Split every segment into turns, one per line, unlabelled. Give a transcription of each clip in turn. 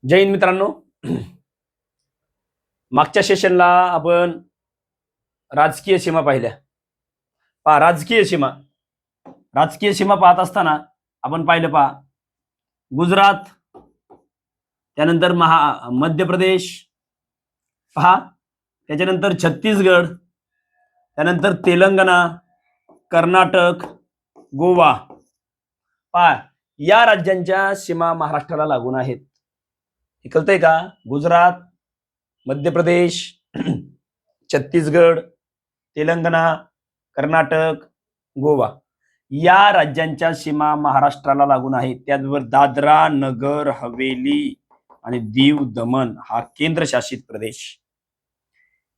जय हिंद मित्रांनो. मागच्या सेशनला आपण राजकीय सीमा पाहिल्या. राजकीय सीमा पाहत असताना आपण पाहिलं गुजरात, त्यानंतर मध्य प्रदेश, त्याच्यानंतर छत्तीसगड, त्यानंतर तेलंगणा, कर्नाटक, गोवा. या राज्यांच्या सीमा महाराष्ट्राला लागून आहेत. हे कळतंय का? गुजरात, मध्य प्रदेश, छत्तीसगड, तेलंगणा, कर्नाटक, गोवा या राज्यांच्या सीमा महाराष्ट्राला लागून आहेत. त्याचबरोबर दादरा नगर हवेली आणि दीव दमण हा केंद्रशासित प्रदेश.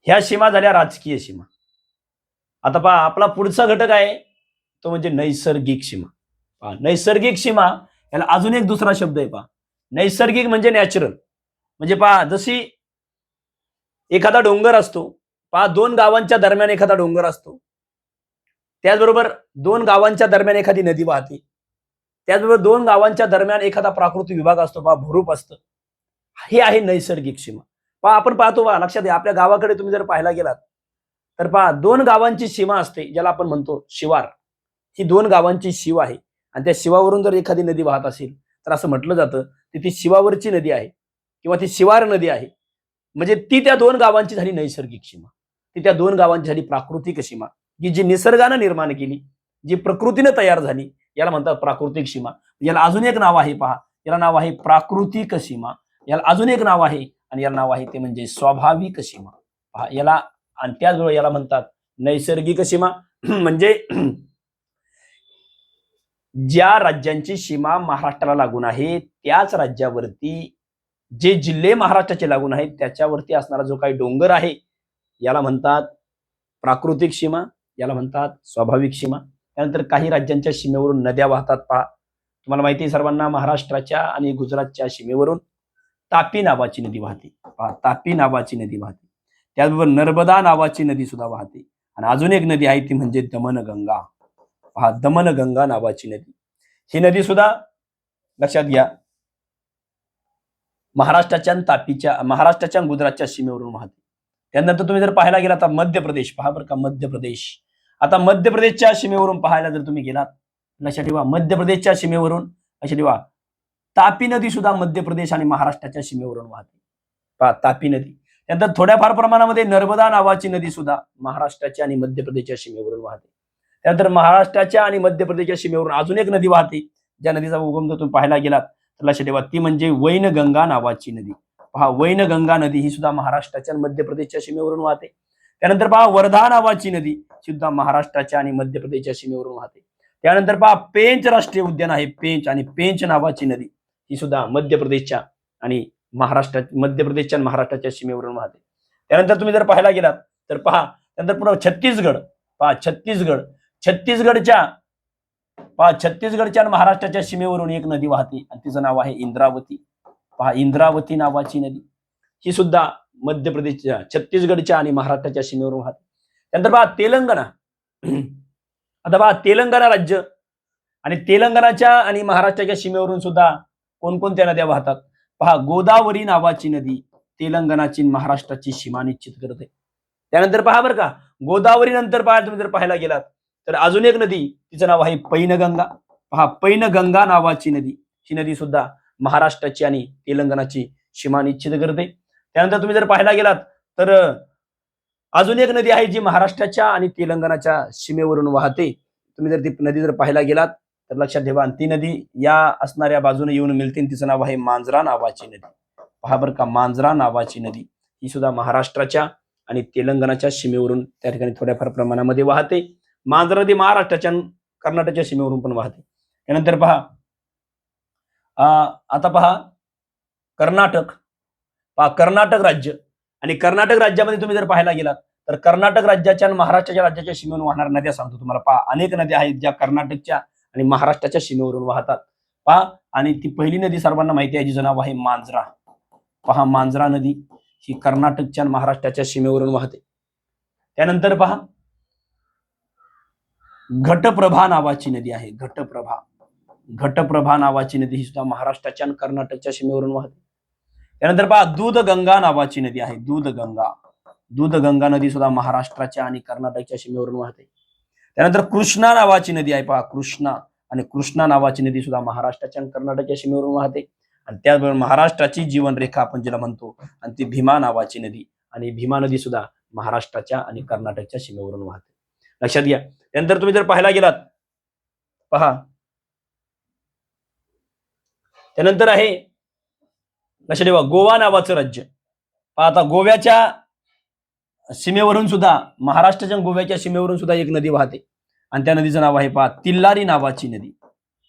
ह्या सीमा झाल्या राजकीय सीमा. आता आपला पुढचा घटक आहे तो म्हणजे नैसर्गिक सीमा. नैसर्गिक सीमा याला अजून एक दुसरा शब्द आहे. नैसर्गिक म्हणजे नॅचरल. म्हणजे जशी एखादा डोंगर असतो, दोन गावांच्या दरम्यान एखादा डोंगर असतो, त्याचबरोबर दोन गावांच्या दरम्यान एखादी नदी वाहते, त्याचबरोबर दोन गावांच्या दरम्यान एखादा प्राकृतिक विभाग असतो, भूरूप असतं. हे आहे नैसर्गिक सीमा. आपण पाहतो लक्षात घ्या, आपल्या गावाकडे तुम्ही जर पाहायला गेलात तर दोन गावांची सीमा असते, ज्याला आपण म्हणतो शिवार. ही दोन गावांची शिव आहे आणि त्या शिवावरून जर एखादी नदी वाहत असेल तर असं म्हटलं जातं की ती शिवावरची नदी आहे किंवा ती शिवार नदी आहे. म्हणजे ती त्या दोन गावांची झाली नैसर्गिक सीमा. ती त्या दोन गावांची झाली प्राकृतिक सीमा, की जी निसर्गानं निर्माण केली, जी प्रकृतीने तयार झाली, याला म्हणतात प्राकृतिक सीमा. याला अजून एक नाव आहे, याला नाव आहे प्राकृतिक सीमा. याला अजून एक नाव आहे आणि याला नाव आहे ते म्हणजे स्वाभाविक सीमा. याला आणि त्याचबरोबर याला म्हणतात नैसर्गिक सीमा. म्हणजे ज्या राज्यांची सीमा महाराष्ट्राला लागून आहे त्याच राज्यावरती जे जिल्हे महाराष्ट्राचे लागून आहेत त्याच्यावरती असणारा जो काही डोंगर आहे याला म्हणतात प्राकृतिक सीमा, याला म्हणतात स्वाभाविक सीमा. त्यानंतर काही राज्यांच्या सीमेवरून नद्या वाहतात. तुम्हाला माहिती आहे सर्वांना, महाराष्ट्राच्या आणि गुजरातच्या सीमेवरून तापी नावाची नदी वाहते. तापी नावाची नदी वाहते. त्याचबरोबर नर्मदा नावाची नदी सुद्धा वाहते. आणि अजून एक नदी आहे ती म्हणजे दमनगंगा. दमनगंगा नावाची नदी. ही नदी सुद्धा लक्षात घ्या महाराष्ट्राच्या गुजरातच्या सीमेवरून वाहते. त्यानंतर तुम्ही जर पाहायला गेला तर मध्य प्रदेश, बरं का, मध्य प्रदेश. आता मध्य प्रदेशच्या सीमेवरून पाहायला जर तुम्ही गेलात, लक्षात ठेवा मध्य प्रदेशच्या सीमेवरून लक्षात ठेवा तापी नदी सुद्धा मध्य प्रदेश आणि महाराष्ट्राच्या सीमेवरून वाहते. तापी नदी. त्यानंतर थोड्याफार प्रमाणामध्ये नर्मदा नावाची नदी सुद्धा महाराष्ट्राच्या आणि मध्य प्रदेशच्या सीमेवरून वाहते. त्यानंतर महाराष्ट्राच्या आणि मध्य प्रदेशच्या सीमेवरून अजून एक नदी वाहते, ज्या नदीचा उगम जर तुम्ही पाहायला गेलात तर लक्षात ठेवा ती म्हणजे वैनगंगा नावाची नदी. वैनगंगा नदी ही सुद्धा महाराष्ट्राच्या आणि मध्य प्रदेशच्या सीमेवरून वाहते. त्यानंतर वर्धा नावाची नदी सुद्धा महाराष्ट्राच्या आणि मध्य प्रदेशच्या सीमेवरून वाहते. त्यानंतर पेंच राष्ट्रीय उद्यान आहे, पेंच नावाची नदी ही सुद्धा मध्य प्रदेशच्या आणि मध्य प्रदेशच्या आणि महाराष्ट्राच्या सीमेवरून वाहते. त्यानंतर तुम्ही जर पाहायला गेलात तर त्यानंतर पुन्हा छत्तीसगडच्या आणि महाराष्ट्राच्या सीमेवरून एक नदी वाहते आणि तिचं नाव आहे इंद्रावती. इंद्रावती नावाची नदी ही सुद्धा मध्य प्रदेशच्या, छत्तीसगडच्या आणि महाराष्ट्राच्या सीमेवरून वाहते. त्यानंतर तेलंगणा. आता तेलंगणा राज्य आणि तेलंगणाच्या आणि महाराष्ट्राच्या सीमेवरून सुद्धा कोणकोणत्या नद्या वाहतात? गोदावरी नावाची नदी तेलंगणाची महाराष्ट्राची सीमा निश्चित करते. त्यानंतर बरं का, गोदावरी नंतर तुम्ही जर पाहायला गेलात तर अजून एक नदी, तिचं नाव आहे पैनगंगा. पैनगंगा नावाची नदी, ही नदी सुद्धा महाराष्ट्राची आणि तेलंगणाची सीमा निश्चित करते. त्यानंतर तुम्ही जर पाहायला गेलात तर अजून एक नदी आहे जी महाराष्ट्राच्या आणि तेलंगणाच्या सीमेवरून वाहते. तुम्ही जर ती नदी जर पाहायला गेलात तर लक्षात ठेवा ती नदी या असणाऱ्या बाजूने येऊन मिळते. तिचं नाव आहे मांजरा नावाची नदी. बरं का, मांजरा नावाची नदी ही सुद्धा महाराष्ट्राच्या आणि तेलंगणाच्या सीमेवरून त्या ठिकाणी थोड्याफार प्रमाणामध्ये वाहते. मांजरा नदी महाराष्ट्राच्या कर्नाटकच्या सीमेवरून पण वाहते. त्यानंतर आता कर्नाटक राज्य. आणि कर्नाटक राज्यामध्ये तुम्ही जर पाहायला गेलात तर कर्नाटक राज्याच्या आणि महाराष्ट्राच्या राज्याच्या सीमेवरून वाहणाऱ्या नद्या सांगतो तुम्हाला. अनेक नद्या आहेत ज्या कर्नाटकच्या आणि महाराष्ट्राच्या सीमेवरून वाहतात. आणि ती पहिली नदी सर्वांना माहिती आहे, जिचं नाव आहे मांजरा. मांजरा नदी ही कर्नाटकच्या आणि महाराष्ट्राच्या सीमेवरून वाहते. त्यानंतर घटप्रभा नावाची नदी आहे. घटप्रभा नावाची नदी ही सुद्धा महाराष्ट्राच्या आणि कर्नाटकच्या सीमेवरून वाहते. त्यानंतर पहा दूधगंगा नावाची नदी आहे, दूधगंगा नदी सुद्धा महाराष्ट्राच्या आणि कर्नाटकच्या सीमेवरून वाहते. त्यानंतर कृष्णा नावाची नदी आहे, पहा कृष्णा नावाची नदी सुद्धा महाराष्ट्राच्या आणि कर्नाटकच्या सीमेवरून वाहते. आणि त्याचबरोबर महाराष्ट्राची जीवनरेखा आपण जिला म्हणतो, आणि ती भीमा नावाची नदी, आणि भीमा नदी सुद्धा महाराष्ट्राच्या आणि कर्नाटकच्या सीमेवरून वाहते. लक्षात घ्या. त्यानंतर तुम्ही जर पाहायला गेलात, पहा त्यानंतर आहे, लक्षात ठेवा, गोवा नावाचं राज्य. पहा आता गोव्याच्या सीमेवरून सुद्धा, महाराष्ट्राच्या गोव्याच्या सीमेवरून सुद्धा एक नदी वाहते, आणि त्या नदीचं नाव आहे पहा तिल्लारी नावाची नदी.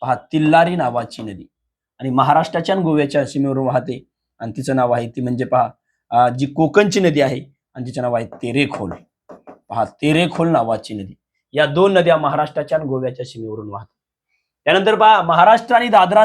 पहा तिल्लारी नावाची नदी, आणि महाराष्ट्राच्या आणि गोव्याच्या सीमेवरून वाहते, आणि तिचं नाव आहे, ती म्हणजे पहा जी कोकणची नदी आहे, आणि तिचं नाव आहे तेरेखोल. पहा तेरेखोल नावाची नदी. या दोन नद्या महाराष्ट्राच्या आणि गोव्याच्या सीमेवरून वाहतात. त्यानंतर पहा महाराष्ट्र आणि दादरा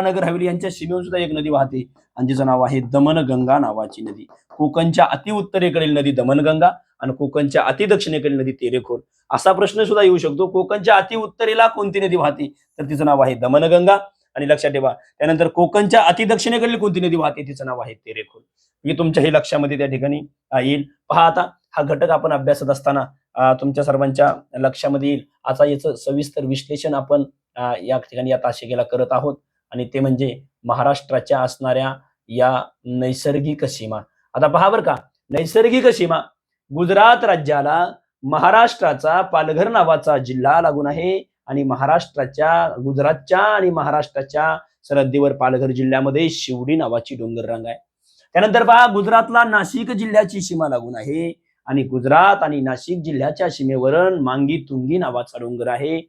नगर हवेली यांच्या सीमेवरून सुद्धा एक नदी वाहते, आणि जिचं नाव आहे दमनगंगा नावाची नदी. कोकणच्या अति उत्तरेकडील नदी दमनगंगा, आणि कोकणच्या अति दक्षिणेकडील नदी तेरेखोल. असा प्रश्न सुद्धा येऊ शकतो, कोकणच्या अति उत्तरेला कोणती नदी वाहते, तर तिचं नाव आहे दमनगंगा. आणि लक्षात ठेवा, त्यानंतर कोकणच्या अति दक्षिणेकडील कोणती नदी वाहते, तिचं नाव आहे तेरेखोल. मी तुमच्याही लक्षामध्ये त्या ठिकाणी येईल. पहा आता हा घटक आपण अभ्यासत असताना तुमच्या सर्वांच्या लक्षामध्ये येईल. आता याचं सविस्तर विश्लेषण आपण या ठिकाणी या तासिकेला करत आहोत, आणि ते म्हणजे महाराष्ट्राच्या असणाऱ्या या नैसर्गिक सीमा. आता पहा बरं का, नैसर्गिक सीमा, गुजरात राज्याला महाराष्ट्राचा पालघर नावाचा जिल्हा लागून आहे, आणि गुजरातच्या आणि महाराष्ट्राच्या सरहद्दीवर पालघर जिल्ह्यामध्ये शिवडी नावाची डोंगररांग आहे. त्यानंतर पहा गुजरातला नाशिक जिल्ह्याची सीमा लागून आहे, आणि गुजरात आणि नाशिक जिल्ह्याच्या सीमेवरून मांगी तुंगी नावाचा डोंगर आहे.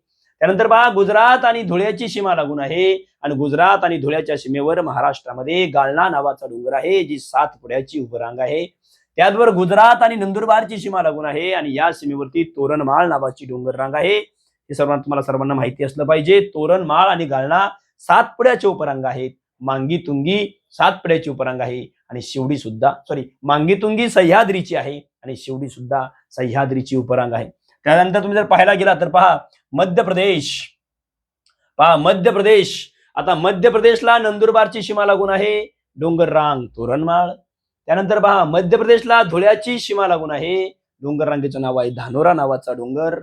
त्यानंतर पहा गुजरात आणि धुळ्याची सीमा लागून आहे, आणि गुजरात आणि धुळ्याच्या सीमेवर महाराष्ट्रामध्ये गाळणा नावाचा डोंगर आहे, जी 7 पुड्याची उपरांग आहे. त्याचबरोबर गुजरात आणि नंदुरबारची सीमा लागून आहे, आणि या सीमेवरती तोरणमाळ नावाची डोंगररांग आहे. हे तुम्हाला सर्वांना माहिती असलं पाहिजे. तोरणमाळ आणि गाळणा 7 पुड्याचे उपरांग आहेत. मांगी तुंगी 7 पुड्याची उपरांग आहे, आणि शिवडी सुद्धा मांगी तुंगी सह्याद्रीची आहे, आणि शिवडी सुद्धा सह्याद्रीची उपरांग आहे. त्यानंतर तुम्ही जर पाहायला गेला तर पहा मध्य प्रदेश. आता मध्य प्रदेशला नंदुरबारची सीमा लागून आहे, डोंगररांग तोरणमाळ. त्यानंतर पहा मध्य प्रदेशला धुळ्याची सीमा लागून आहे, डोंगररांगेचं नाव आहे धानोरा नावाचा डोंगर.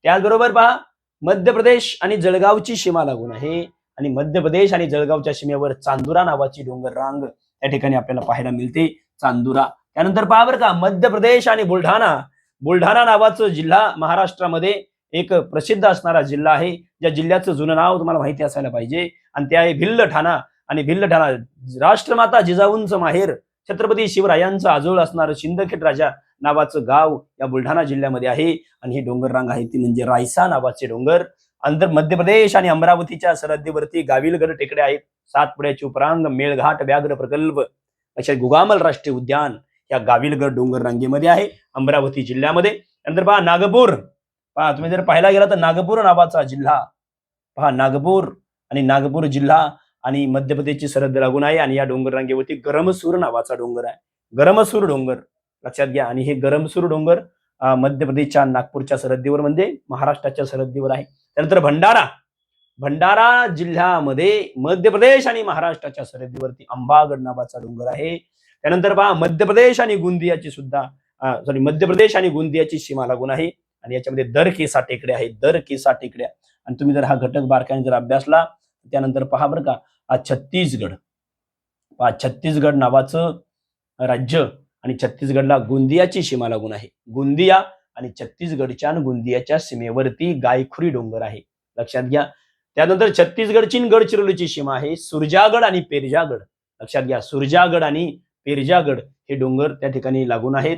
त्याचबरोबर पहा मध्य प्रदेश आणि जळगावची सीमा लागून आहे, आणि मध्य प्रदेश आणि जळगावच्या सीमेवर चांदुरा नावाची डोंगररांग त्या ठिकाणी आपल्याला पाहायला मिळते, चांदुरा. त्यानंतर पहा बरं का मध्य प्रदेश आणि बुलढाणा नावाचं जिल्हा महाराष्ट्रामध्ये एक प्रसिद्ध असणारा जिल्हा आहे, ज्या जिल्ह्याचं जुनं नाव तुम्हाला माहिती असायला पाहिजे, आणि ते आहे भिल्लठाणा. आणि भिल्लठाणा राष्ट्रमाता जिजाऊंचं माहेर, छत्रपती शिवरायांचं आजोळ असणारं सिंदखेड राजा नावाचं गाव या बुलढाणा जिल्ह्यामध्ये आहे, आणि ही डोंगररांग आहे ती म्हणजे रायसा नावाचे डोंगर. अंतर मध्य प्रदेश आणि अमरावतीच्या सरहद्दीवरती गाविलगड टेकड्या आहेत, 7 पुड्याची उपरांग, मेळघाट व्याघ्र प्रकल्प, अशा गुगामल राष्ट्रीय उद्यान या गाविलगड डोंगर रांगेमध्ये आहे, अमरावती जिल्ह्यामध्ये. नंतर पहा नागपूर. पहा तुम्ही जर पाहायला गेला तर नागपूर नावाचा जिल्हा, पहा नागपूर जिल्हा आणि मध्य प्रदेशची सरहद्द लागून आहे, आणि या डोंगर रांगेवरती गरमसूर नावाचा डोंगर आहे, गरमसूर डोंगर लक्षात घ्या. आणि हे गरमसूर डोंगर मध्य प्रदेशच्या नागपूरच्या सरहद्दीवर म्हणजे महाराष्ट्राच्या सरहद्दीवर आहे. त्यानंतर भंडारा जिल्ह्यामध्ये मध्य प्रदेश आणि महाराष्ट्राच्या सरहद्दीवरती अंबागड नावाचा डोंगर आहे. त्यानंतर पहा मध्य प्रदेश आणि गोंदियाची सीमा लागून आहे, आणि याच्यामध्ये दरकेसा टेकड्या आहेत, दरकेसा टेकड्या. आणि तुम्ही जर हा घटक बारकाईने जर अभ्यासला त्यानंतर पहा बरं का छत्तीसगड नावाचं राज्य, आणि छत्तीसगडला गोंदियाची सीमा लागून आहे. गोंदिया आणि छत्तीसगडच्या आणि गोंदियाच्या सीमेवरती गायखुरी डोंगर आहे, लक्षात घ्या. त्यानंतर छत्तीसगडची गडचिरोलीची सीमा आहे सुरजागड आणि पेरजागड, लक्षात घ्या. सुरजागड आणि पेरजागड हे डोंगर त्या ठिकाणी लागून आहेत.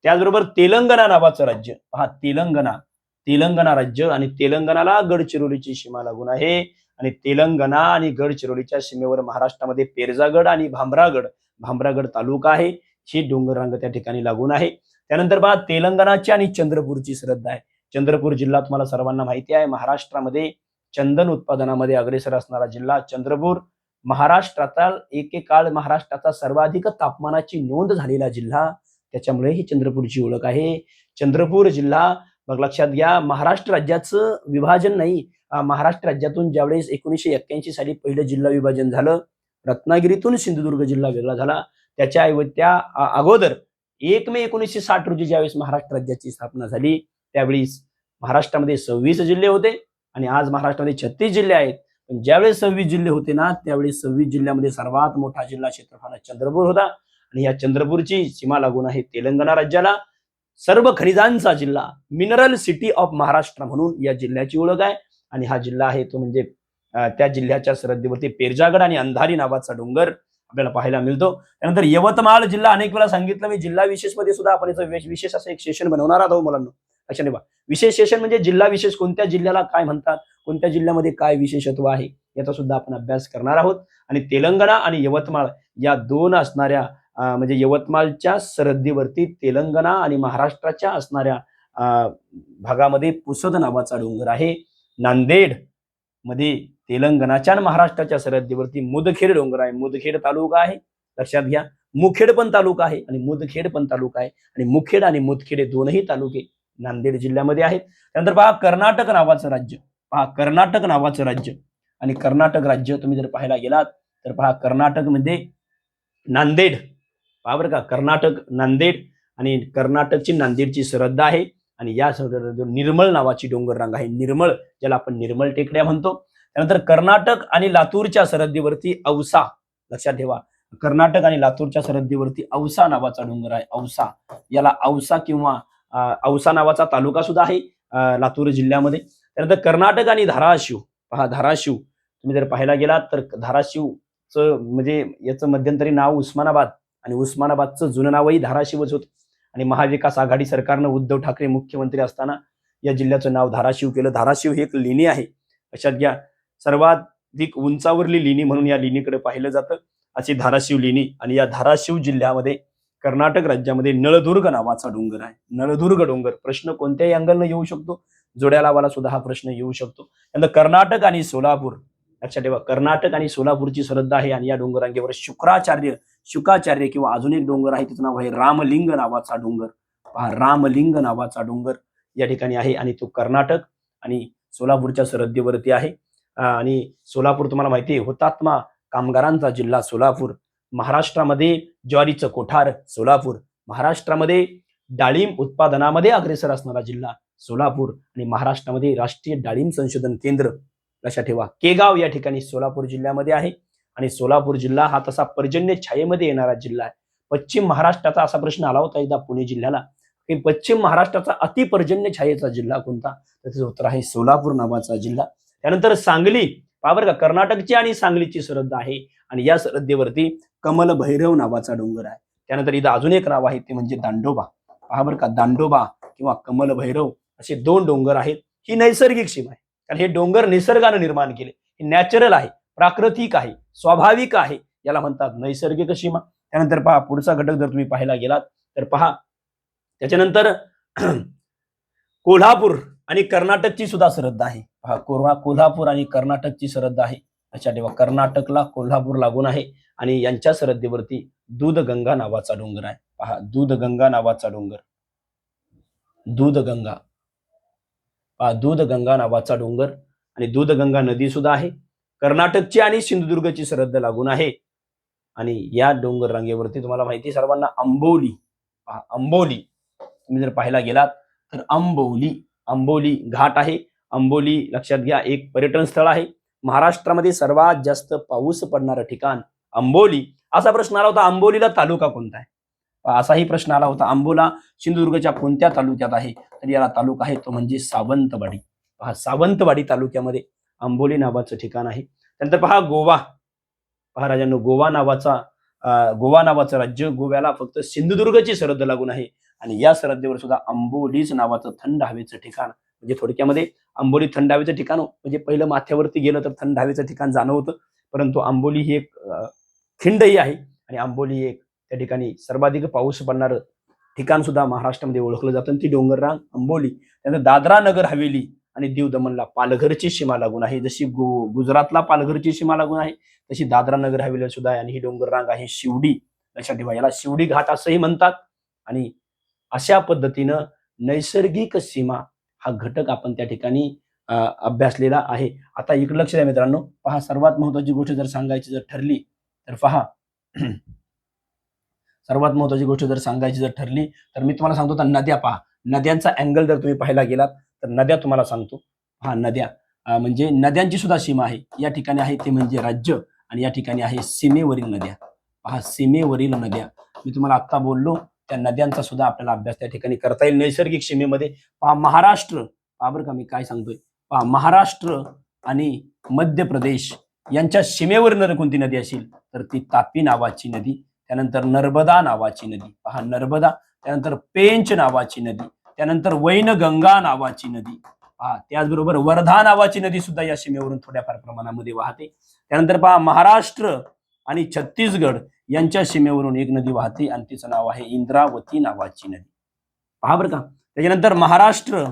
त्याचबरोबर तेलंगणा नावाचं राज्य, पहा तेलंगणा राज्य, आणि तेलंगणाला गडचिरोलीची सीमा लागून आहे, आणि तेलंगणा आणि गडचिरोलीच्या सीमेवर महाराष्ट्रामध्ये पेरजागड आणि भामरागड तालुका आहे, ही डोंगररांग त्या ठिकाणी लागून आहे. त्यानंतर पहा तेलंगणाची आणि चंद्रपूरची सरहद्द आहे. चंद्रपूर जिल्हा तुम्हाला सर्वांना माहिती आहे, महाराष्ट्रामध्ये चंदन उत्पादनामध्ये अग्रेसर असणारा जिल्हा चंद्रपूर. महाराष्ट्राचा एकेकाळ महाराष्ट्राचा सर्वाधिक तापमानाची नोंद झालेला जिल्हा, त्याच्यामुळे ही चंद्रपूरची ओळख आहे. चंद्रपूर जिल्हा मग लक्षात घ्या, महाराष्ट्र राज्याचं विभाजन नाही, महाराष्ट्र राज्यातून ज्यावेळेस 1981 साली पहिलं जिल्हा विभाजन झालं रत्नागिरीतून सिंधुदुर्ग जिल्हा वेगळा झाला. त्या अगोदर 1 मे 1960 रोजी ज्यावेळेस महाराष्ट्र राज्याची स्थापना झाली त्यावेळी महाराष्ट्रामध्ये 26 जिल्हे होते आणि आज महाराष्ट्रामध्ये 36 जिल्हे आहेत. पण ज्यावेळेस 26 जिल्हे होते ना त्यावेळेस 26 जिल्ह्यामध्ये सर्वात मोठा जिल्हा क्षेत्रफळाने चंद्रपूर होता आणि या चंद्रपूरची सीमा लागून आहे तेलंगणा राज्याला. सर्व खनिजांचा जिल्हा, मिनरल सिटी ऑफ महाराष्ट्र म्हणून या जिल्ह्याची ओळख आहे. आणि हा जिल्हा आहे तो म्हणजे त्या जिल्ह्याच्या सरहद्दीवरती पेरजागड आणि अंधारी नावाचा डोंगर आपल्याला पाहायला मिळतो. त्यानंतर यवतमाळ जिल्हा, अनेक वेळा सांगितलं मी, जिल्हा विशेष मध्ये सुद्धा आपण याचं विशेष असं एक सेशन बनवणार आहोत मुलांना. लक्षात ठेवा, विशेष सेशन म्हणजे जिल्हा विशेष, कोणत्या जिल्ह्याला काय म्हणतात, कोणत्या जिल्ह्यामध्ये काय विशेषत्व आहे याचा सुद्धा आपण अभ्यास करणार आहोत. आणि तेलंगणा आणि यवतमाळ या दोन असणाऱ्या म्हणजे यवतमाळच्या सरहद्दीवरती तेलंगणा आणि महाराष्ट्राच्या असणाऱ्या भागामध्ये पुसद नावाचा डोंगर आहे. नांदेड मध्ये तेलंगणाच्या आणि महाराष्ट्राच्या सरहद्दीवरती मुदखेड डोंगर आहे. मुदखेड तालुका आहे, लक्षात घ्या. मुखेड पण तालुका आहे आणि मुदखेड पण तालुका आहे. आणि मुखेड आणि मुदखेड हे दोनही तालुके नांदेड जिल्ह्यामध्ये आहेत. त्यानंतर पहा कर्नाटक नावाचं राज्य, पहा कर्नाटक नावाचं राज्य. आणि कर्नाटक राज्य तुम्ही जर पाहायला गेलात तर पहा कर्नाटक मध्ये नांदेड, पहा बरं का, कर्नाटक नांदेड आणि कर्नाटकची नांदेडची सरहद्द आहे. आणि या सरहद्दीवर निर्मळ नावाची डोंगर रांग आहे. निर्मळ, ज्याला आपण निर्मळ टेकड्या म्हणतो. त्यानंतर कर्नाटक आणि लातूरच्या सरहद्दीवरती औसा, लक्षात ठेवा, कर्नाटक आणि लातूरच्या सरहद्दीवरती औसा नावाचा डोंगर आहे. औसा, याला औसा किंवा औसा नावाचा तालुका सुद्धा आहे लातूर जिल्ह्यामध्ये. त्यानंतर कर्नाटक आणि धाराशिव, पहा धाराशिव तुम्ही जर पाहायला गेलात तर धाराशिवचं म्हणजे याचं मध्यंतरी नाव उस्मानाबाद आणि उस्मानाबादचं जुनं नावही धाराशिवच होतं. आणि महाविकास आघाडी सरकारनं उद्धव ठाकरे मुख्यमंत्री असताना या जिल्ह्याचं नाव धाराशिव केलं. धाराशिव ही एक लेणी आहे, लक्षात घ्या, सर्वाधिक उंचावरली लेणी म्हणून या लेणीकडे पाहिलं जातं, अशी धाराशिव लेणी. आणि या धाराशिव जिल्ह्यामध्ये कर्नाटक राज्यामध्ये नळदुर्ग नावाचा डोंगर आहे. नळदुर्ग डोंगर, प्रश्न कोणत्याही अँगलनं येऊ शकतो, जोड्या लावाला सुद्धा हा प्रश्न येऊ शकतो. त्यानंतर कर्नाटक आणि सोलापूर, लक्षात ठेवा, कर्नाटक आणि सोलापूरची सरहद्द आहे. आणि या डोंगरांगेवर शुकाचार्य किंवा अजून एक डोंगर आहे, त्याचं नाव आहे रामलिंग नावाचा डोंगर. पहा, रामलिंग नावाचा डोंगर या ठिकाणी आहे आणि तो कर्नाटक आणि सोलापूरच्या सरहद्दीवरती आहे. आणि सोलापूर तुम्हाला माहिती आहे, हुतात्मा कामगारांचा जिल्हा सोलापूर. महाराष्ट्रामध्ये ज्वारीचं कोठार सोलापूर. महाराष्ट्रामध्ये डाळिंब उत्पादनामध्ये अग्रेसर असणारा जिल्हा सोलापूर. आणि महाराष्ट्रामध्ये राष्ट्रीय डाळिंब संशोधन केंद्र, लक्षात ठेवा, केगाव या ठिकाणी सोलापूर जिल्ह्यामध्ये आहे. आणि सोलापूर जिल्हा हा तसा पर्जन्य छायेमध्ये येणारा जिल्हा आहे. पश्चिम महाराष्ट्राचा असा प्रश्न आला होता एकदा पुणे जिल्ह्याला की पश्चिम महाराष्ट्राचा अतिपर्जन्य छायेचा जिल्हा कोणता, त्याचं उत्तर आहे सोलापूर नावाचा जिल्हा. त्यानंतर सांगली, पहा बरं का, कर्नाटकची आणि सांगलीची सरहद्द आहे. आणि या सरहद्दीवरती कमल भैरव नावाचा डोंगर आहे. त्यानंतर इथं अजून एक नाव आहे ते म्हणजे दांडोबा. पहा बरं का, दांडोबा किंवा कमल भैरव असे दोन डोंगर आहेत. ही नैसर्गिक सीमा आहे, कारण हे डोंगर निसर्गाने निर्माण केले, हे नॅचरल आहे, प्राकृतिक आहे, स्वाभाविक आहे, याला म्हणतात नैसर्गिक सीमा. त्यानंतर पहा पुढचा घटक जर तुम्ही पाहायला गेलात तर पहा त्याच्यानंतर कोल्हापूर आणि कर्नाटकची सुद्धा सरहद्द आहे. पहा, कोल्हापूर आणि कर्नाटकची सरहद्द आहे. लक्षात ठेवा, कर्नाटकला कोल्हापूर लागून आहे. आणि यांच्या सरहद्दीवरती दूधगंगा नावाचा डोंगर आहे. पहा, दूधगंगा नावाचा डोंगर, दूधगंगा, पहा दूधगंगा नावाचा डोंगर. आणि दूधगंगा नदी सुद्धा आहे. कर्नाटकची आणि सिंधुदुर्गची सरहद्द लागून आहे. आणि या डोंगर रांगेवरती तुम्हाला माहिती सर्वांना अंबोली, पहा अंबोली तुम्ही जर पाहायला गेलात तर अंबोली घाट आहे. अंबोली लक्षात घ्या, एक पर्यटन स्थळ आहे. महाराष्ट्रामध्ये सर्वात जास्त पाऊस पडणारं ठिकाण अंबोली. असा प्रश्न आला होता, अंबोलीला तालुका कोणता आहे, असाही प्रश्न आला होता. अंबोला सिंधुदुर्गच्या कोणत्या तालुक्यात आहे, तर याला तालुका आहे तो म्हणजे सावंतवाडी. पहा, सावंतवाडी तालुक्यामध्ये अंबोली नावाचं ठिकाण आहे. त्यानंतर पहा गोवा, पहा राजांनो, गोवा नावाचं राज्य. गोव्याला फक्त सिंधुदुर्गची सरहद्द लागून आहे. आणि या सरहद्दीवर सुद्धा अंबोलीच नावाचं थंड हवेचं ठिकाण, म्हणजे थोडक्यामध्ये अंबोली थंड हवेचं ठिकाण. म्हणजे पहिलं माथ्यावरती गेलं तर थंड हवेचं ठिकाण जाणवतं, परंतु अंबोली ही एक खिंडही आहे. आणि अंबोली एक त्या ठिकाणी सर्वाधिक पाऊस पडणारं ठिकाण सुद्धा महाराष्ट्रामध्ये ओळखलं जातं, ती डोंगररांग अंबोली. त्यानंतर दादरा नगर हवेली आणि दीव दमनला पालघरची सीमा लागून आहे. जशी गुजरातला पालघरची सीमा लागून आहे तशी दादरा नगर हवेली सुद्धा आहे. आणि ही डोंगर रांग आहे शिवडी. लक्षात ठेवा, याला शिवडी घाट असंही म्हणतात. आणि अशा पद्धतीनं नैसर्गिक सीमा हा घटक आपण त्या ठिकाणी अभ्यासलेला आहे. आता इकडे लक्ष द्या मित्रांनो, पहा सर्वात महत्वाची गोष्ट जर सांगायची जर ठरली तर पहा सर्वात महत्वाची गोष्ट जर सांगायची जर ठरली तर मी तुम्हाला सांगतो तर नद्या पहा, नद्यांचा अँगल जर तुम्ही पाहायला गेलात तर नद्या तुम्हाला सांगतो. हा नद्या म्हणजे नद्यांची सुद्धा सीमा आहे. या ठिकाणी आहे ते म्हणजे राज्य आणि या ठिकाणी आहे सीमेवरील नद्या. पहा सीमेवरील नद्या मी तुम्हाला आता बोललो त्या नद्यांचा सुद्धा आपल्याला अभ्यास त्या ठिकाणी करता येईल. नैसर्गिक सीमेमध्ये पहा महाराष्ट्र, पहा बरं का मी काय सांगतोय, पहा महाराष्ट्र आणि मध्य प्रदेश यांच्या सीमेवर कोणती नदी असेल तर ती तापी नावाची नदी, त्यानंतर नर्मदा नावाची नदी, पहा नर्मदा, त्यानंतर पेंच नावाची नदी, त्यानंतर वैनगंगा नावाची नदी, पहा त्याचबरोबर वर्धा नावाची नदी सुद्धा या सीमेवरून थोड्याफार प्रमाणामध्ये वाहते. त्यानंतर पहा महाराष्ट्र आणि छत्तीसगड यांच्या सीमेवरून एक नदी वाहते आणि तिचं नाव आहे इंद्रावती नावाची नदी. पहा बरं का. त्याच्यानंतर महाराष्ट्र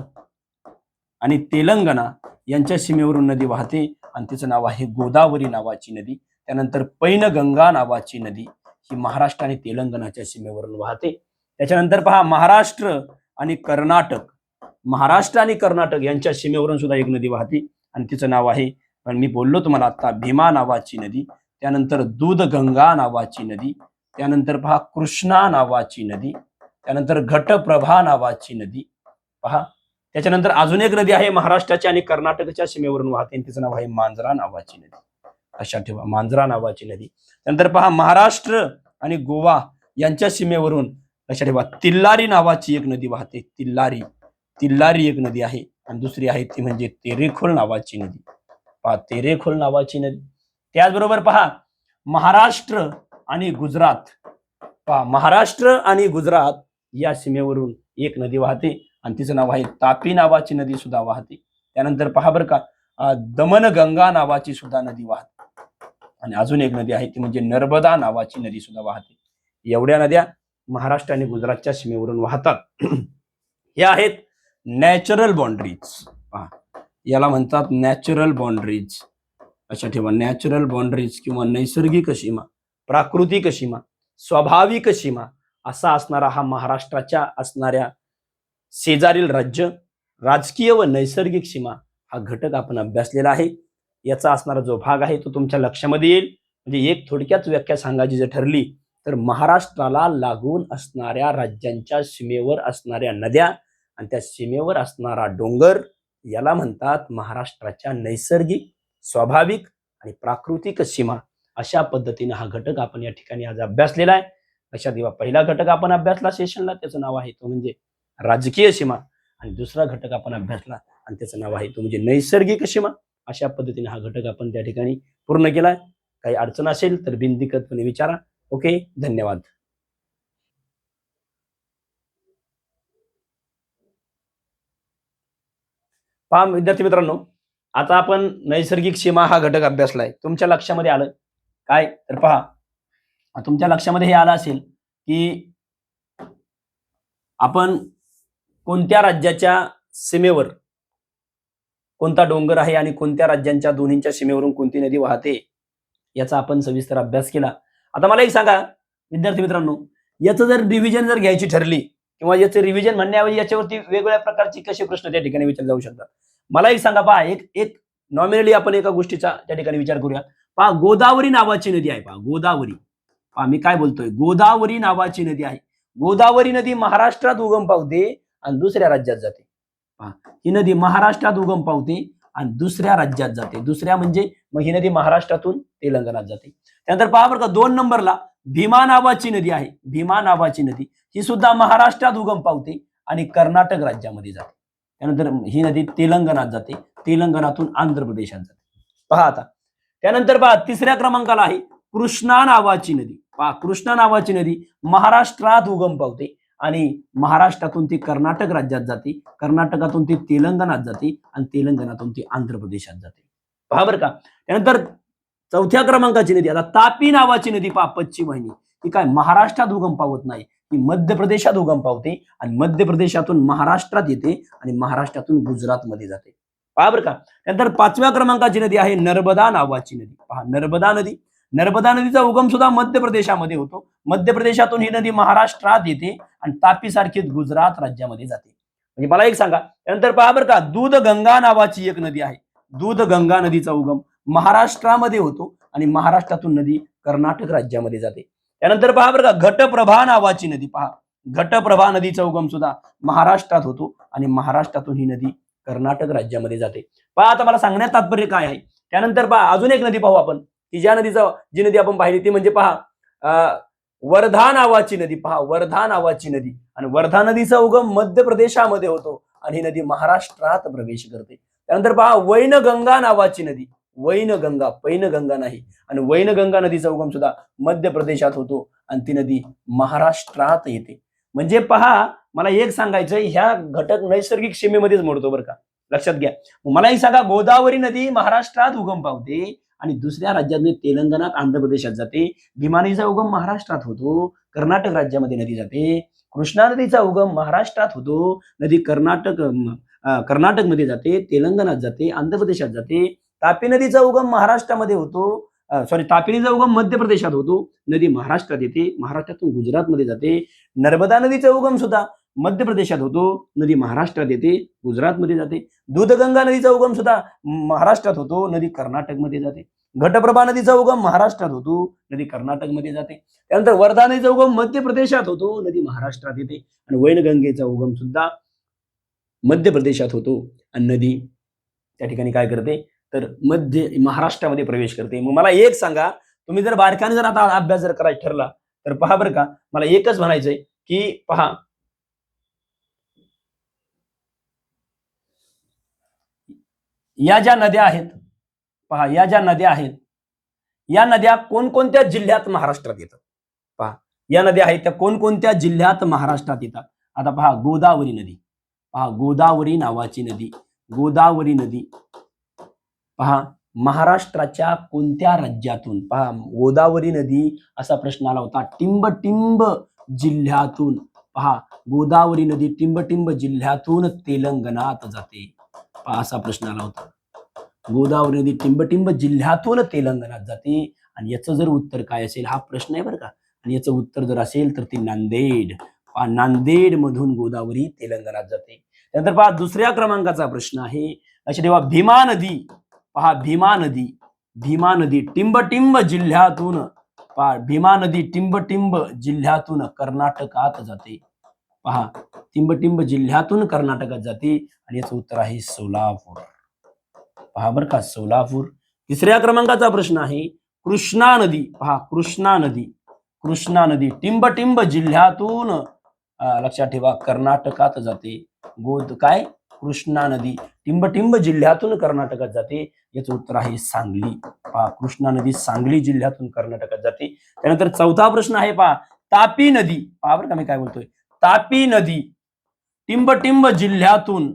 आणि तेलंगणा यांच्या सीमेवरून नदी वाहते आणि तिचं नाव आहे गोदावरी नावाची नदी. त्यानंतर पैनगंगा नावाची नदी ही महाराष्ट्र आणि तेलंगणाच्या सीमेवरून वाहते. त्याच्यानंतर पहा महाराष्ट्र आणि कर्नाटक, महाराष्ट्र आणि कर्नाटक यांच्या सीमेवरून सुद्धा एक नदी वाहते आणि तिचं नाव आहे, पण मी बोललो तुम्हाला आता, भीमा नावाची नदी. त्यानंतर दूधगंगा नावाची नदी, त्यानंतर पहा कृष्णा नावाची नदी, त्यानंतर घटप्रभा नावाची नदी. पहा त्याच्यानंतर अजून एक नदी आहे महाराष्ट्राच्या आणि कर्नाटकच्या सीमेवरून वाहते, तिचं नाव आहे मांजरा नावाची नदी. लक्षात ठेवा मांजरा नावाची नदी. त्यानंतर पहा महाराष्ट्र आणि गोवा यांच्या सीमेवरून लक्षात ठेवा तिल्लारी नावाची एक नदी वाहते. तिल्लारी, तिल्लारी एक नदी आहे आणि दुसरी आहे ती म्हणजे तेरेखोल नावाची नदी. पहा तेरेखोल नावाची नदी. त्याचबरोबर पहा महाराष्ट्र आणि गुजरात, पहा महाराष्ट्र आणि गुजरात या सीमेवरून एक नदी वाहते आणि तिचं नाव आहे तापी नावाची नदी सुद्धा वाहते. त्यानंतर पहा बरं का दमनगंगा नावाची सुद्धा नदी वाहते आणि अजून एक नदी आहे ती म्हणजे नर्मदा नावाची नदी सुद्धा वाहते. एवढ्या नद्या महाराष्ट्र आणि गुजरातच्या सीमेवरून वाहतात. या आहेत नॅचरल बाउंड्रीज. पहा याला म्हणतात नॅचरल बाउंड्रीज. अशा ठेवा नॅचरल बाउंड्रीज किंवा नैसर्गिक सीमा, प्राकृतिक सीमा, स्वाभाविक सीमा असा असणारा हा महाराष्ट्राच्या असणाऱ्या शेजारील राज्य, राजकीय व नैसर्गिक सीमा हा घटक आपण अभ्यासलेला आहे. याचा असणारा जो भाग आहे तो तुमच्या लक्षामध्ये येईल. म्हणजे एक थोडक्यात व्याख्या सांगायची जर ठरली तर महाराष्ट्राला लागून असणाऱ्या राज्यांच्या सीमेवर असणाऱ्या नद्या आणि त्या सीमेवर असणारा डोंगर याला म्हणतात महाराष्ट्राच्या नैसर्गिक, स्वाभाविक आणि प्राकृतिक सीमा. अशा पद्धतीने हा घटक आपण या ठिकाणी आज अभ्यासलेला आहे. लक्षात ठेवा पहिला घटक आपण अभ्यासला सेशनला त्याचं नाव आहे तो म्हणजे राजकीय सीमा आणि दुसरा घटक आपण अभ्यासला आणि त्याचं नाव आहे तो म्हणजे नैसर्गिक सीमा. अशा पद्धतीने हा घटक आपण त्या ठिकाणी पूर्ण केलाय. काही अडचण असेल तर बिनदिक्कतपणे विचारा. ओके, धन्यवाद. पहा विद्यार्थी मित्रांनो, आता आपण नैसर्गिक सीमा हा घटक अभ्यासलाय. तुमच्या लक्षामध्ये आलं काय तर पहा तुमच्या लक्षामध्ये हे आलं असेल की आपण कोणत्या राज्याच्या सीमेवर कोणता डोंगर आहे आणि कोणत्या राज्यांच्या दोन्हींच्या सीमेवरून कोणती नदी वाहते याचा आपण सविस्तर अभ्यास केला. आता मला एक सांगा विद्यार्थी मित्रांनो, याचं जर रिव्हिजन जर घ्यायची ठरली किंवा याचं रिव्हिजन म्हणण्याऐवजी याच्यावरती वेगवेगळ्या प्रकारचे कसे प्रश्न त्या ठिकाणी विचारले जाऊ शकतात. मला एक सांगा पहा एक नॉमिनली आपण एका गोष्टीचा त्या ठिकाणी विचार करूया. पहा गोदावरी नावाची नदी आहे. पहा गोदावरी, पहा मी काय बोलतोय, गोदावरी नावाची नदी आहे. गोदावरी नदी महाराष्ट्रात उगम पावते आणि दुसऱ्या राज्यात जाते. पहा ही नदी महाराष्ट्रात उगम पावते आणि दुसऱ्या राज्यात जाते. दुसऱ्या म्हणजे मग ही नदी महाराष्ट्रातून तेलंगणात जाते. त्यानंतर पहा बरं का 2 नंबरला भीमा नावाची नदी आहे. भीमा नावाची नदी ही सुद्धा महाराष्ट्रात उगम पावते आणि कर्नाटक राज्यामध्ये जाते. त्यानंतर ही नदी तेलंगणात जाते, तेलंगणातून आंध्र प्रदेशात जाते. पहा आता त्यानंतर पहा 3ऱ्या क्रमांकाला आहे कृष्णा नावाची नदी. पहा कृष्णा नावाची नदी महाराष्ट्रात उगम पावते आणि महाराष्ट्रातून ती कर्नाटक राज्यात जाते, कर्नाटकातून ती तेलंगणात जाते आणि तेलंगणातून ती आंध्र प्रदेशात जाते. पहा बरं का. त्यानंतर 4थ्या क्रमांकाची नदी आता तापी नावाची नदी पहा पश्चिम वाहिनी ही काय महाराष्ट्रात उगम पावत नाही, ती मध्य प्रदेशात उगम पावते आणि मध्य प्रदेशातून महाराष्ट्रात येते आणि महाराष्ट्रातून गुजरातमध्ये जाते. पहा बरं का. त्यानंतर 5व्या क्रमांकाची नदी आहे नर्मदा नावाची नदी. पहा नर्मदा नदी, नर्मदा नदीचा उगम सुद्धा मध्य प्रदेशामध्ये होतो. मध्य प्रदेशातून ही नदी महाराष्ट्रात येते आणि तापी सारखीच गुजरात राज्यामध्ये जाते. म्हणजे मला एक सांगा त्यानंतर पहा बरं का दूधगंगा नावाची एक नदी आहे. दूधगंगा नदीचा उगम महाराष्ट्रामध्ये होतो आणि महाराष्ट्रातून नदी कर्नाटक राज्यामध्ये जाते. त्यानंतर पहा बरं का, घटप्रभा नावाची नदी, पहा घटप्रभा नदीचा उगम सुद्धा महाराष्ट्रात होतो आणि महाराष्ट्रातून ही नदी कर्नाटक राज्यामध्ये जाते. पहा आता मला सांगण्यात तात्पर्य काय आहे. त्यानंतर पहा अजून एक नदी पाहू आपण, की जी नदी आपण पाहिली ती म्हणजे पहा वर्धा नावाची नदी. पहा वर्धा नावाची नदी, आणि वर्धा नदीचा उगम मध्य प्रदेशामध्ये होतो आणि ही नदी महाराष्ट्रात प्रवेश करते. त्यानंतर पहा वैनगंगा नावाची नदी, वैनगंगा, पैनगंगा नाही, आणि वैनगंगा नदीचा उगम सुद्धा मध्य प्रदेशात होतो आणि ती नदी महाराष्ट्रात येते. म्हणजे पहा मला एक सांगायचं, ह्या घटक नैसर्गिक सीमेमध्येच मोडतो बरं का, लक्षात घ्या. मला एक सांगा, गोदावरी नदी महाराष्ट्रात उगम पावते आणि दुसऱ्या राज्यात तेलंगणात, आंध्र प्रदेशात जाते. भीमा नदीचा उगम महाराष्ट्रात होतो, कर्नाटक राज्यामध्ये नदी जाते. कृष्णा नदीचा उगम महाराष्ट्रात होतो, नदी कर्नाटकमध्ये जाते, तेलंगणात जाते, आंध्र प्रदेशात जाते. तापी नदीचा उगम महाराष्ट्रामध्ये होतो, तापी नदीचा उगम मध्य प्रदेशात होतो, नदी महाराष्ट्रात येते, महाराष्ट्रातून गुजरातमध्ये जाते. नर्मदा नदीचा उगम सुद्धा मध्य प्रदेशात होतो, नदी महाराष्ट्रात येते, गुजरातमध्ये जाते. दूधगंगा नदीचा उगम सुद्धा महाराष्ट्रात होतो, नदी कर्नाटकमध्ये जाते. घटप्रभा नदीचा उगम महाराष्ट्रात होतो, नदी कर्नाटकमध्ये जाते. त्यानंतर वर्धा नदीचा उगम मध्य प्रदेशात होतो, नदी महाराष्ट्रात येते. आणि वैनगंगेचा उगम सुद्धा मध्य प्रदेशात होतो आणि नदी त्या ठिकाणी काय करते, तर महाराष्ट्रामध्ये प्रवेश करते. मग मला एक सांगा, तुम्ही जर बारकाने जर आता अभ्यास जर करायचा ठरला तर पहा बरं का, मला एकच म्हणायचंय की पहा या ज्या नद्या आहेत, पहा या ज्या नद्या आहेत, या नद्या कोणकोणत्या जिल्ह्यात महाराष्ट्रात येतात. पहा या नद्या आहेत त्या कोणकोणत्या जिल्ह्यात महाराष्ट्रात येतात. आता पहा गोदावरी नदी, पहा गोदावरी नावाची नदी, गोदावरी नदी पहा महाराष्ट्राच्या कोणत्या राज्यातून, पहा गोदावरी नदी असा प्रश्न आला होता, टिंब जिल्ह्यातून. पहा गोदावरी नदी टिंब जिल्ह्यातून तेलंगणात जाते, पहा असा प्रश्न आला होता. गोदावरी नदी टिंब जिल्ह्यातून तेलंगणात जाते. आणि याचं जर उत्तर काय असेल, हा प्रश्न आहे बरं का, आणि याचं उत्तर जर असेल तर ती नांदेड. पहा नांदेड मधून गोदावरी तेलंगणात जाते. त्यानंतर पहा दुसऱ्या क्रमांकाचा प्रश्न आहे, लक्षात ठेवा, भीमा नदी. पहा भीमा नदी टिंब जिल्ह्यातून, पहा भीमा नदी टिंब जिल्ह्यातून कर्नाटकात जाते. पहा टिंब जिल्ह्यातून कर्नाटकात जाते आणि याचं उत्तर आहे सोलापूर. पहा बरं का, सोलापूर. तिसऱ्या क्रमांकाचा प्रश्न आहे कृष्णा नदी. पहा कृष्णा नदी टिंब जिल्ह्यातून लक्षात ठेवा कर्नाटकात जाते. कृष्णा नदी टिंब जिल्ह्यातून कर्नाटकात जाते. याचं उत्तर आहे सांगली. पहा कृष्णा नदी सांगली जिल्ह्यातून कर्नाटकात जाते. त्यानंतर चौथा प्रश्न आहे पहा तापी नदी. पहा बरं का मी काय बोलतोय, तापी नदी टिंब जिल्ह्यातून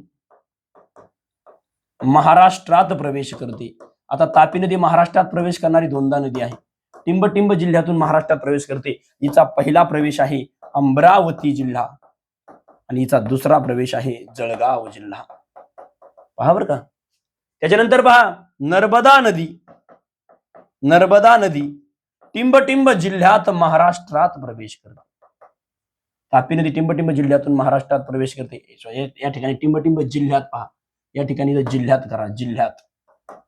महाराष्ट्रात प्रवेश करते. आता तापी नदी महाराष्ट्रात प्रवेश करणारी दोनदा नदी आहे. टिंब जिल्ह्यातून महाराष्ट्रात प्रवेश करते. हिचा पहिला प्रवेश आहे अमरावती जिल्हा आणि हिचा दुसरा प्रवेश आहे जळगाव जिल्हा. पहा बरं का. त्याच्यानंतर पहा नर्मदा नदी टिंब जिल्ह्यात महाराष्ट्रात प्रवेश करते. तापी नदी टिंब जिल्ह्यातून महाराष्ट्रात प्रवेश करते. या ठिकाणी टिंब जिल्ह्यात पहा, या ठिकाणी जिल्ह्यात करा, जिल्ह्यात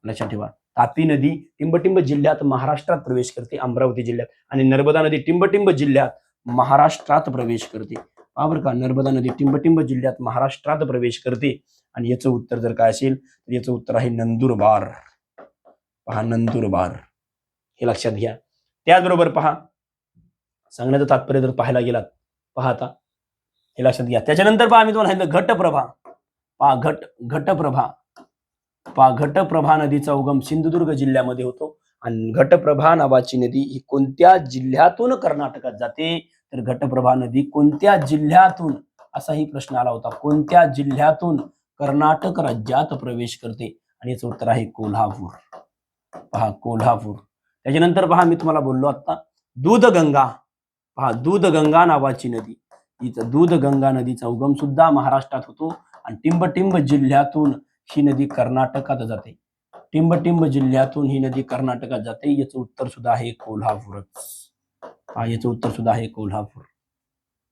लक्षात ठेवा. तापी नदी टिंब जिल्ह्यात महाराष्ट्रात प्रवेश करते, अमरावती जिल्ह्यात. आणि नर्मदा नदी टिंब जिल्ह्यात महाराष्ट्रात प्रवेश करते. पहा बरं का, नर्मदा नदी टिंब जिल्ह्यात महाराष्ट्रात प्रवेश करते. आणि याचं उत्तर जर काय असेल तर याचं उत्तर आहे नंदुरबार. पहा नंदुरबार, हे लक्षात घ्या. त्याचबरोबर पहा सांगण्याचं तात्पर्य जर पाहायला गेलात, पहा आता हे लक्षात घ्या. त्याच्यानंतर पहा मी तुम्हाला सांगितलं घटप्रभा. पहा घटप्रभा नदीचा उगम सिंधुदुर्ग जिल्ह्यामध्ये होतो. आणि घटप्रभा नावाची नदी ही कोणत्या जिल्ह्यातून कर्नाटकात जाते, तर घटप्रभा नदी कोणत्या जिल्ह्यातून, असाही प्रश्न आला होता, कोणत्या जिल्ह्यातून कर्नाटक राज्यात प्रवेश करते. आणि याचं उत्तर आहे कोल्हापूर. पहा कोल्हापूर. त्याच्यानंतर पहा मी तुम्हाला बोललो आता दूधगंगा. पहा दूधगंगा नावाची नदी, हिचं दूधगंगा नदीचा उगम सुद्धा महाराष्ट्रात होतो. आणि टिंब जिल्ह्यातून ही नदी कर्नाटकात जाते. टिंब जिल्ह्यातून ही नदी कर्नाटकात जाते. याचं उत्तर सुद्धा आहे कोल्हापूरच. याचं उत्तर सुद्धा आहे कोल्हापूर.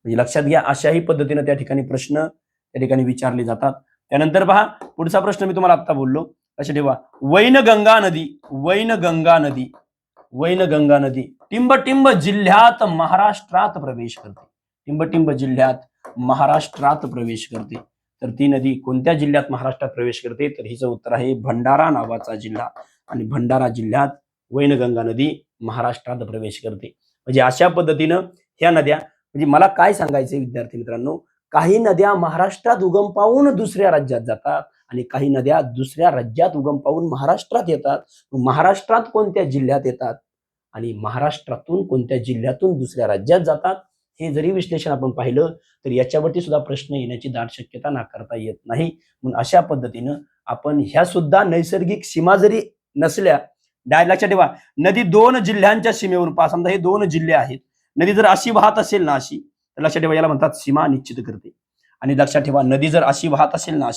म्हणजे लक्षात घ्या, अशाही पद्धतीने त्या ठिकाणी प्रश्न त्या ठिकाणी विचारले जातात. त्यानंतर पहा पुढचा प्रश्न मी तुम्हाला आता बोललो, लक्षात ठेवा, वैनगंगा वैनगंगा नदी टिंबटिंब जिल्ह्यात महाराष्ट्रात प्रवेश करते. टिंबटिंब जिल्ह्यात महाराष्ट्रात प्रवेश करते. तर ती नदी कोणत्या जिल्ह्यात महाराष्ट्रात प्रवेश करते, तर हिचं उत्तर आहे भंडारा नावाचा जिल्हा. आणि भंडारा जिल्ह्यात वैनगंगा नदी महाराष्ट्रात प्रवेश करते. म्हणजे अशा पद्धतीनं ह्या नद्या, म्हणजे मला काय सांगायचंय विद्यार्थी मित्रांनो, काही नद्या महाराष्ट्रात उगम पावून दुसऱ्या राज्यात जातात आणि काही नद्या दुसऱ्या राज्यात उगम पावून महाराष्ट्रात येतात. महाराष्ट्रात कोणत्या जिल्ह्यात येतात आणि महाराष्ट्रातून कोणत्या जिल्ह्यातून दुसऱ्या राज्यात जातात, हे जरी विश्लेषण आपण पाहिलं तर याच्यावरती सुद्धा प्रश्न येण्याची दाट शक्यता नाकारता येत नाही. म्हणून अशा पद्धतीनं आपण ह्या सुद्धा नैसर्गिक सीमा जरी नसल्या, लक्षात ठेवा, नदी 2 जिल्ह्यांच्या सीमेवरून पहा. समजा हे 2 जिल्हे आहेत, नदी जर अशी वाहत असेल ना, अशी, तर लक्षात ठेवा याला म्हणतात सीमा निश्चित करते. आणि लक्षात ठेवा, नदी जर अशी वाहत असेल ना,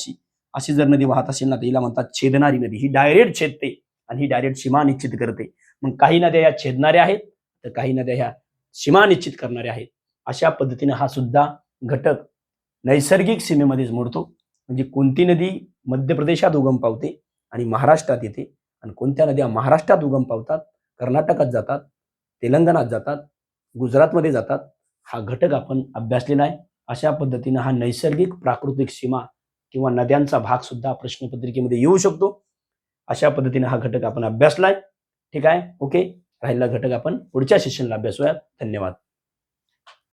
अशी जर नदी वाहत असेल ना, तर हिला म्हणतात छेदणारी नदी. ही डायरेक्ट छेदते आणि ही डायरेक्ट सीमा निश्चित करते. मग काही नद्या या छेदणाऱ्या आहेत तर काही नद्या ह्या सीमा निश्चित करणाऱ्या आहेत. अशा पद्धतीने हा सुद्धा घटक नैसर्गिक सीमेमध्येच मोडतो. म्हणजे कोणती नदी मध्य प्रदेशात उगम पावते आणि महाराष्ट्रात येते, आणि कोणत्या नद्या महाराष्ट्रात उगम पावतात, कर्नाटकात जातात, तेलंगणात जातात, गुजरातमध्ये जातात, हा घटक आपण अभ्यासलेला आहे. अशा पद्धतीने हा नैसर्गिक प्राकृतिक सीमा किंवा नद्यांचा भाग सुद्धा प्रश्नपत्रिकेमध्ये येऊ शकतो. अशा पद्धतीने हा घटक आपण अभ्यासलाय. ठीक आहे, ओके. राहिलेला घटक आपण पुढच्या सेशनला अभ्यासूयात. धन्यवाद.